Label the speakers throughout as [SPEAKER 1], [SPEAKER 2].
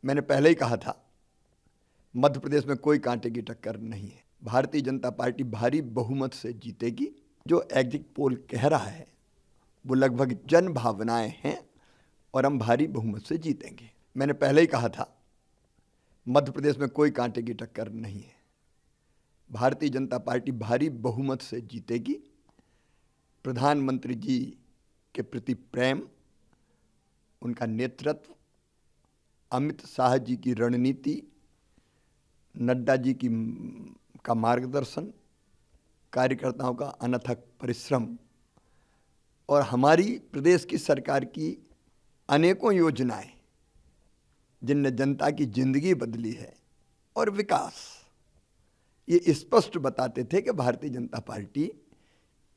[SPEAKER 1] मैंने पहले ही कहा था, मध्य प्रदेश में कोई कांटे की टक्कर नहीं है। भारतीय जनता पार्टी भारी बहुमत से जीतेगी। जो एग्जिट पोल कह रहा है वो लगभग जन भावनाएं हैं और हम भारी बहुमत से जीतेंगे। मैंने पहले ही कहा था, मध्य प्रदेश में कोई कांटे की टक्कर नहीं है। भारतीय जनता पार्टी भारी बहुमत से जीतेगी। प्रधानमंत्री जी के प्रति प्रेम, उनका नेतृत्व, अमित शाह जी की रणनीति, नड्डा जी का मार्गदर्शन, कार्यकर्ताओं का अनथक परिश्रम और हमारी प्रदेश की सरकार की अनेकों योजनाएं जिनने जनता की जिंदगी बदली है और विकास, ये स्पष्ट बताते थे कि भारतीय जनता पार्टी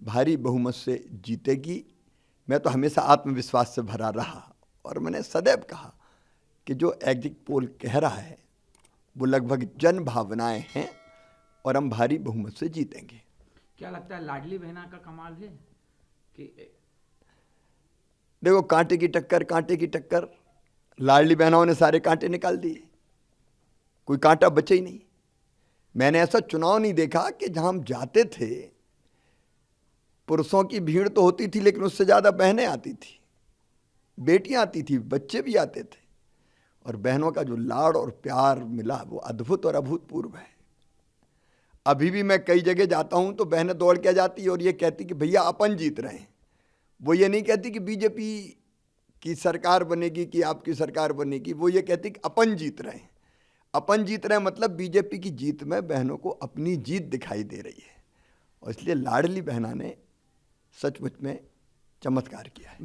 [SPEAKER 1] भारी बहुमत से जीतेगी। मैं तो हमेशा आत्मविश्वास से भरा रहा और मैंने सदैव कहा कि जो एग्जिट पोल कह रहा है वो लगभग जन भावनाएं हैं और हम भारी बहुमत से जीतेंगे।
[SPEAKER 2] क्या लगता है लाडली बहना का कमाल है कि
[SPEAKER 1] देखो, कांटे की टक्कर, लाडली बहनों ने सारे कांटे निकाल दिए, कोई कांटा बचे ही नहीं। मैंने ऐसा चुनाव नहीं देखा कि जहां हम जाते थे पुरुषों की भीड़ तो होती थी लेकिन उससे ज्यादा बहनें आती थी, बेटियां आती थी, बच्चे भी आते थे और बहनों का जो लाड़ और प्यार मिला वो अद्भुत और अभूतपूर्व है। अभी भी मैं कई जगह जाता हूं तो बहनें दौड़ के जाती और ये कहती कि भैया अपन जीत रहे हैं। वो ये नहीं कहती कि बीजेपी की सरकार बनेगी कि आपकी सरकार बनेगी, वो ये कहती कि अपन जीत रहे हैं। अपन जीत रहे हैं मतलब बीजेपी की जीत में बहनों को अपनी जीत दिखाई दे रही है और इसलिए लाडली बहना ने सचमुच में चमत्कार किया है।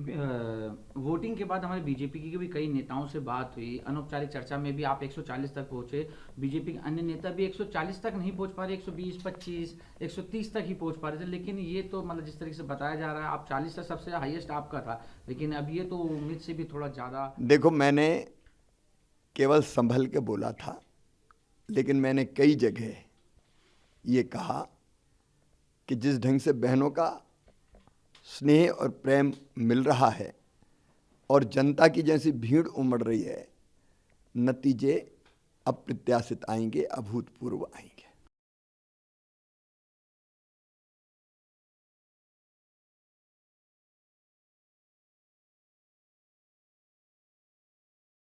[SPEAKER 2] वोटिंग के बाद हमारे बीजेपी की भी कई नेताओं से बात हुई, अनौपचारिक चर्चा में भी आप 140 तक पहुंचे। बीजेपी के अन्य नेता भी 140 तक नहीं पहुंच पा रहे, 120, 25, 130 तक ही पहुंच पा रहे थे। लेकिन ये तो मतलब जिस तरीके से बताया जा रहा है आप 40 तक सबसे हाईएस्ट आपका था, लेकिन अब ये तो उम्मीद से भी थोड़ा ज़्यादा।
[SPEAKER 1] देखो, मैंने केवल संभल के बोला था, लेकिन मैंने कई जगह ये कहा कि जिस ढंग से बहनों का स्नेह और प्रेम मिल रहा है और जनता की जैसी भीड़ उमड़ रही है, नतीजे अप्रत्याशित आएंगे, अभूतपूर्व आएंगे।